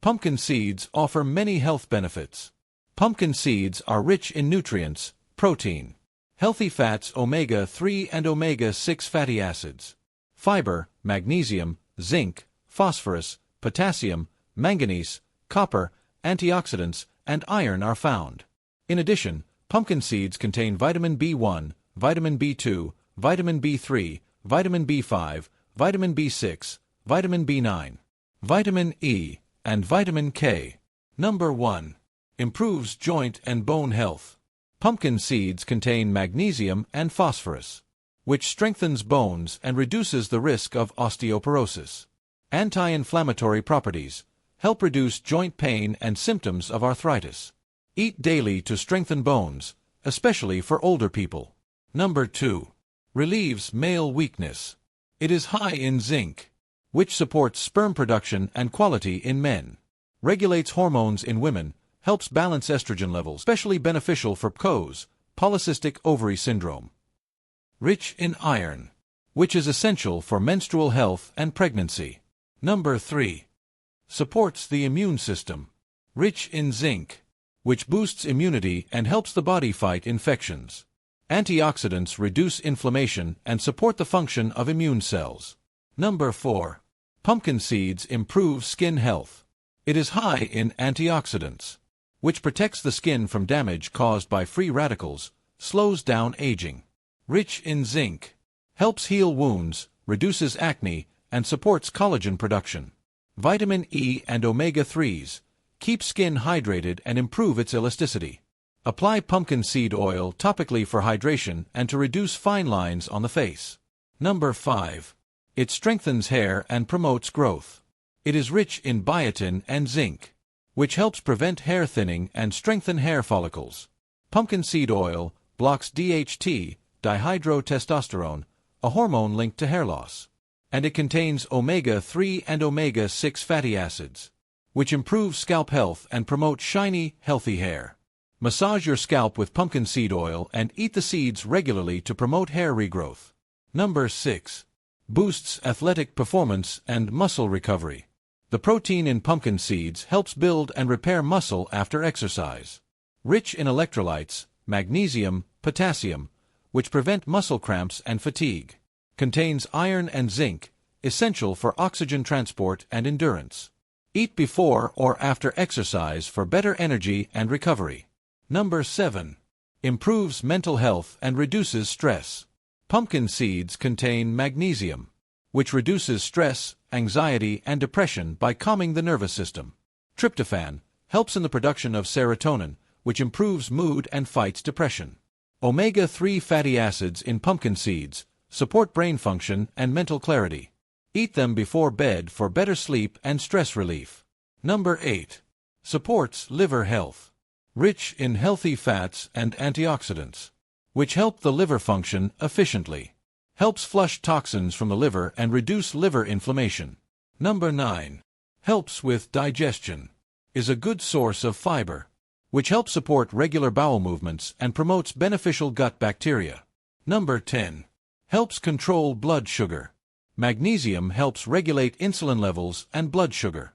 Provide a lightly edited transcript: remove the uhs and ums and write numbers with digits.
Pumpkin seeds offer many health benefits. Pumpkin seeds are rich in nutrients, protein, healthy fats, omega-3 and omega-6 fatty acids, fiber, magnesium, zinc, phosphorus, potassium, manganese, copper, antioxidants, and iron are found. In addition, pumpkin seeds contain vitamin B1, vitamin B2, vitamin B3, vitamin B5, vitamin B6, vitamin B9, vitamin E, and vitamin K. Number 1. Improves joint and bone health. Pumpkin seeds contain magnesium and phosphorus, which strengthens bones and reduces the risk of osteoporosis. Anti-inflammatory properties help reduce joint pain and symptoms of arthritis. Eat daily to strengthen bones, especially for older people. Number 2. Relieves male weakness. It is high in zinc, which supports sperm production and quality in men. Regulates hormones in women, helps balance estrogen levels, especially beneficial for PCOS, polycystic ovary syndrome. Rich in iron, which is essential for menstrual health and pregnancy. Number 3. Supports the immune system. Rich in zinc, which boosts immunity and helps the body fight infections. Antioxidants reduce inflammation and support the function of immune cells. Number 4. Pumpkin seeds improve skin health. It is high in antioxidants, which protects the skin from damage caused by free radicals, slows down aging. Rich in zinc, helps heal wounds, reduces acne, and supports collagen production. Vitamin E and omega-3s keep skin hydrated and improve its elasticity. Apply pumpkin seed oil topically for hydration and to reduce fine lines on the face. Number 5. It strengthens hair and promotes growth. It is rich in biotin and zinc, which helps prevent hair thinning and strengthen hair follicles. Pumpkin seed oil blocks DHT, dihydrotestosterone, a hormone linked to hair loss. And it contains omega-3 and omega-6 fatty acids, which improve scalp health and promote shiny, healthy hair. Massage your scalp with pumpkin seed oil and eat the seeds regularly to promote hair regrowth. Number 6. Boosts athletic performance and muscle recovery. The protein in pumpkin seeds helps build and repair muscle after exercise. Rich in electrolytes, magnesium, potassium, which prevent muscle cramps and fatigue. Contains iron and zinc, essential for oxygen transport and endurance. Eat before or after exercise for better energy and recovery. Number 7. Improves mental health and reduces stress. Pumpkin seeds contain magnesium, which reduces stress, anxiety, and depression by calming the nervous system. Tryptophan helps in the production of serotonin, which improves mood and fights depression. Omega-3 fatty acids in pumpkin seeds support brain function and mental clarity. Eat them before bed for better sleep and stress relief. Number 8. Supports liver health. Rich in healthy fats and antioxidants, which help the liver function efficiently. Helps flush toxins from the liver and reduce liver inflammation. Number 9. Helps with digestion. Is a good source of fiber, which helps support regular bowel movements and promotes beneficial gut bacteria. Number 10. Helps control blood sugar. Magnesium helps regulate insulin levels and blood sugar.